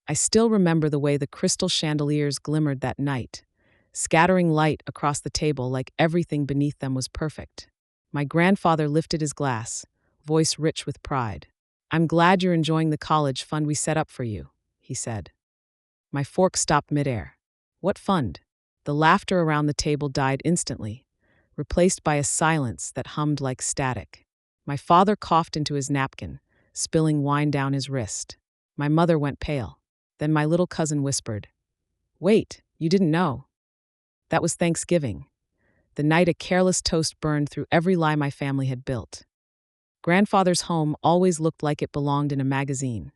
I still remember the way the crystal chandeliers glimmered that night, scattering light across the table like everything beneath them was perfect. My grandfather lifted his glass, voice rich with pride. "I'm glad you're enjoying the college fund we set up for you," he said. My fork stopped midair. "What fund?" The laughter around the table died instantly, replaced by a silence that hummed like static. My father coughed into his napkin, spilling wine down his wrist. My mother went pale. Then my little cousin whispered, "Wait, you didn't know?" That was Thanksgiving, the night a careless toast burned through every lie my family had built. Grandfather's home always looked like it belonged in a magazine.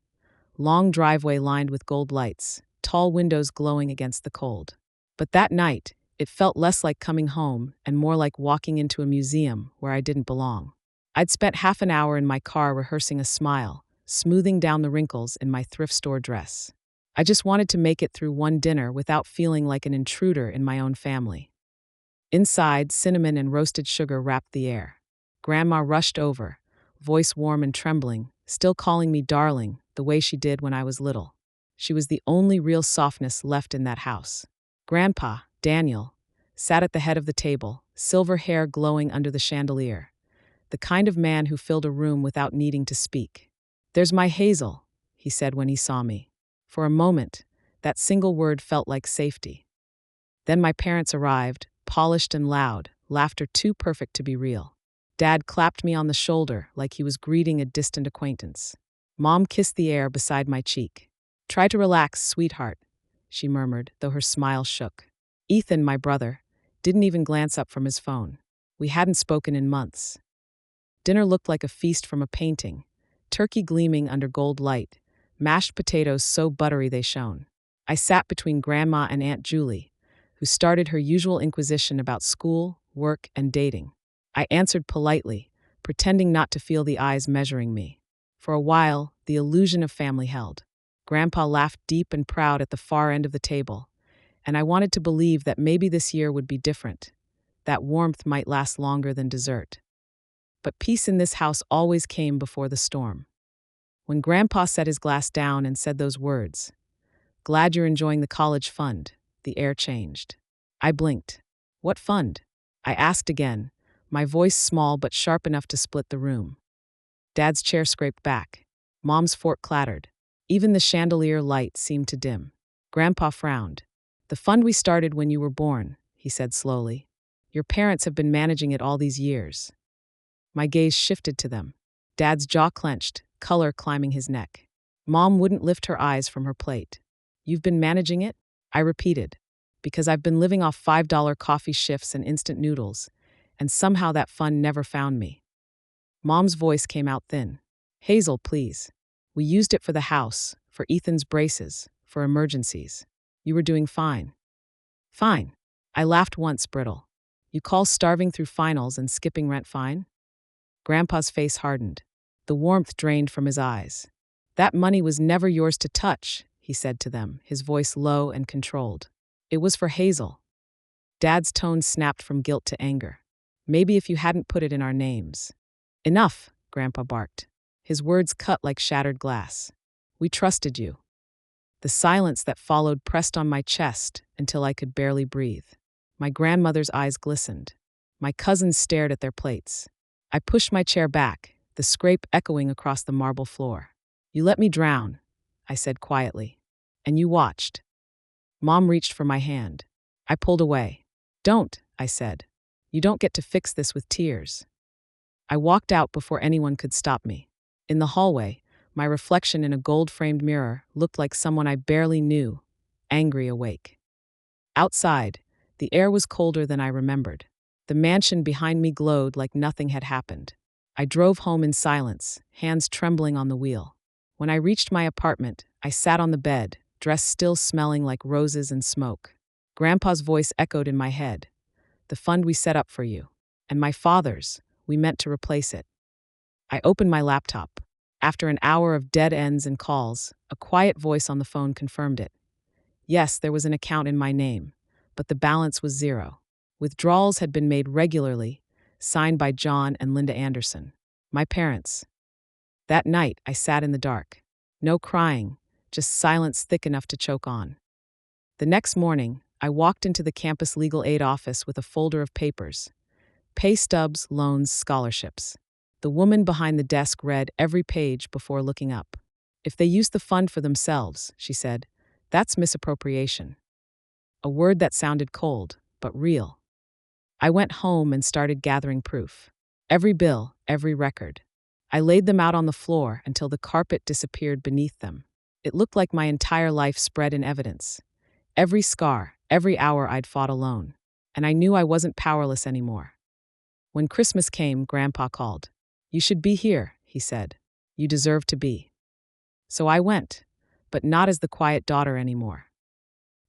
Long driveway lined with gold lights, tall windows glowing against the cold. But that night, it felt less like coming home and more like walking into a museum where I didn't belong. I'd spent half an hour in my car rehearsing a smile, smoothing down the wrinkles in my thrift store dress. I just wanted to make it through one dinner without feeling like an intruder in my own family. Inside, cinnamon and roasted sugar wrapped the air. Grandma rushed over, voice warm and trembling, still calling me darling the way she did when I was little. She was the only real softness left in that house. Grandpa, Daniel, sat at the head of the table, silver hair glowing under the chandelier, the kind of man who filled a room without needing to speak. "There's my Hazel," he said when he saw me. For a moment, that single word felt like safety. Then my parents arrived, polished and loud, laughter too perfect to be real. Dad clapped me on the shoulder like he was greeting a distant acquaintance. Mom kissed the air beside my cheek. "Try to relax, sweetheart," she murmured, though her smile shook. Ethan, my brother, didn't even glance up from his phone. We hadn't spoken in months. Dinner looked like a feast from a painting, turkey gleaming under gold light, mashed potatoes so buttery they shone. I sat between Grandma and Aunt Julie, who started her usual inquisition about school, work, and dating. I answered politely, pretending not to feel the eyes measuring me. For a while, the illusion of family held. Grandpa laughed deep and proud at the far end of the table, and I wanted to believe that maybe this year would be different, that warmth might last longer than dessert. But peace in this house always came before the storm. When Grandpa set his glass down and said those words, "Glad you're enjoying the college fund," the air changed. I blinked. "What fund?" I asked again, my voice small but sharp enough to split the room. Dad's chair scraped back. Mom's fork clattered. Even the chandelier light seemed to dim. Grandpa frowned. "The fund we started when you were born," he said slowly. "Your parents have been managing it all these years." My gaze shifted to them. Dad's jaw clenched, color climbing his neck. Mom wouldn't lift her eyes from her plate. "You've been managing it?" I repeated. "Because I've been living off $5 coffee shifts and instant noodles, and somehow that fund never found me." Mom's voice came out thin. "Hazel, please. We used it for the house, for Ethan's braces, for emergencies. You were doing fine." "Fine." I laughed once, brittle. "You call starving through finals and skipping rent fine?" Grandpa's face hardened. The warmth drained from his eyes. "That money was never yours to touch," he said to them, his voice low and controlled. "It was for Hazel." Dad's tone snapped from guilt to anger. "Maybe if you hadn't put it in our names." "Enough," Grandpa barked. His words cut like shattered glass. "We trusted you." The silence that followed pressed on my chest until I could barely breathe. My grandmother's eyes glistened. My cousins stared at their plates. I pushed my chair back, the scrape echoing across the marble floor. "You let me drown," I said quietly. "And you watched." Mom reached for my hand. I pulled away. "Don't," I said. "You don't get to fix this with tears." I walked out before anyone could stop me. In the hallway, my reflection in a gold-framed mirror looked like someone I barely knew, angry awake. Outside, the air was colder than I remembered. The mansion behind me glowed like nothing had happened. I drove home in silence, hands trembling on the wheel. When I reached my apartment, I sat on the bed, dress still smelling like roses and smoke. Grandpa's voice echoed in my head. "The fund we set up for you." And my father's, "We meant to replace it." I opened my laptop. After an hour of dead ends and calls, a quiet voice on the phone confirmed it. Yes, there was an account in my name, but the balance was zero. Withdrawals had been made regularly, signed by John and Linda Anderson, my parents. That night, I sat in the dark. No crying, just silence thick enough to choke on. The next morning, I walked into the campus legal aid office with a folder of papers: pay stubs, loans, scholarships. The woman behind the desk read every page before looking up. "If they use the fund for themselves," she said, "that's misappropriation." A word that sounded cold, but real. I went home and started gathering proof. Every bill, every record. I laid them out on the floor until the carpet disappeared beneath them. It looked like my entire life spread in evidence. Every scar, every hour I'd fought alone. And I knew I wasn't powerless anymore. When Christmas came, Grandpa called. "You should be here," he said. "You deserve to be." So I went, but not as the quiet daughter anymore.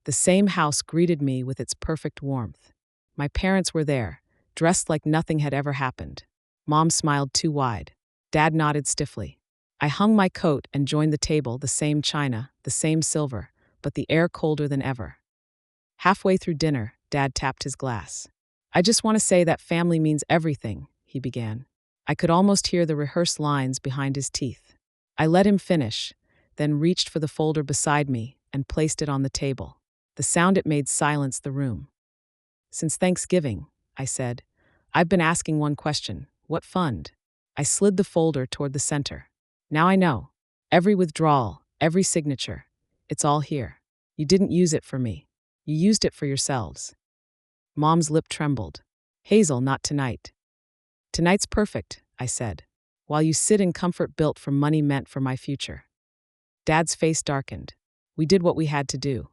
The same house greeted me with its perfect warmth. My parents were there, dressed like nothing had ever happened. Mom smiled too wide. Dad nodded stiffly. I hung my coat and joined the table, the same china, the same silver, but the air colder than ever. Halfway through dinner, Dad tapped his glass. "I just want to say that family means everything," he began. I could almost hear the rehearsed lines behind his teeth. I let him finish, then reached for the folder beside me and placed it on the table. The sound it made silenced the room. "Since Thanksgiving," I said, "I've been asking one question: what fund?" I slid the folder toward the center. "Now I know. Every withdrawal, every signature. It's all here. You didn't use it for me. You used it for yourselves." Mom's lip trembled. "Hazel, not tonight." "Tonight's perfect," I said, "while you sit in comfort built from money meant for my future." Dad's face darkened. "We did what we had to do."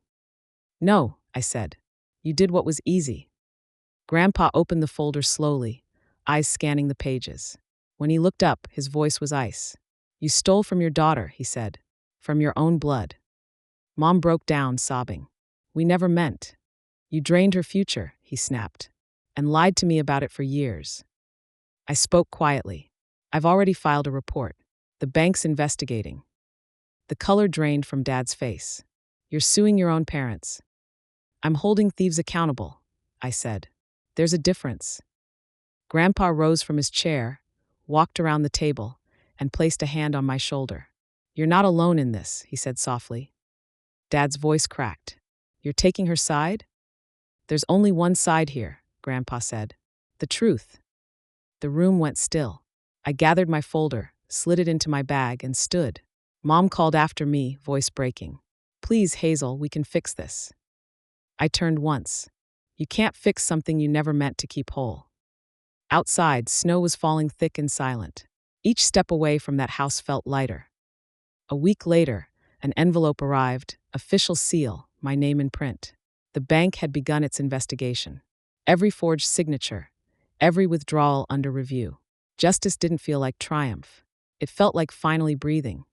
"No," I said. "You did what was easy." Grandpa opened the folder slowly, eyes scanning the pages. When he looked up, his voice was ice. "You stole from your daughter," he said. "From your own blood." Mom broke down, sobbing. "We never meant." "You drained her future," he snapped, "and lied to me about it for years." I spoke quietly. "I've already filed a report. The bank's investigating." The color drained from Dad's face. "You're suing your own parents." "I'm holding thieves accountable," I said. "There's a difference." Grandpa rose from his chair, walked around the table, and placed a hand on my shoulder. "You're not alone in this," he said softly. Dad's voice cracked. "You're taking her side?" "There's only one side here," Grandpa said. "The truth." The room went still. I gathered my folder, slid it into my bag, and stood. Mom called after me, voice breaking. "Please, Hazel, we can fix this." I turned once. You can't fix something you never meant to keep whole. Outside, snow was falling thick and silent. Each step away from that house felt lighter. A week later, an envelope arrived, official seal, my name in print. The bank had begun its investigation. Every forged signature, every withdrawal under review. Justice didn't feel like triumph. It felt like finally breathing.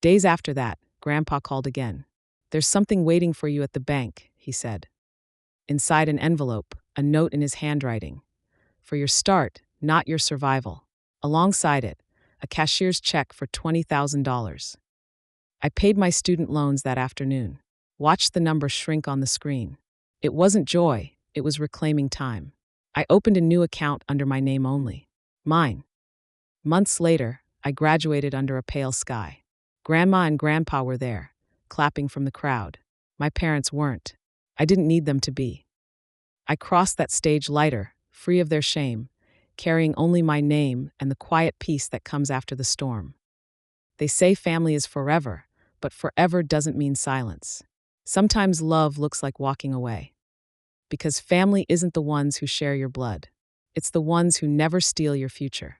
Days after that, Grandpa called again. "There's something waiting for you at the bank," he said. Inside an envelope, a note in his handwriting. "For your start, not your survival." Alongside it, a cashier's check for $20,000. I paid my student loans that afternoon. Watched the number shrink on the screen. It wasn't joy, it was reclaiming time. I opened a new account under my name only. Mine. Months later, I graduated under a pale sky. Grandma and Grandpa were there, clapping from the crowd. My parents weren't. I didn't need them to be. I crossed that stage lighter, free of their shame, carrying only my name and the quiet peace that comes after the storm. They say family is forever, but forever doesn't mean silence. Sometimes love looks like walking away. Because family isn't the ones who share your blood. It's the ones who never steal your future.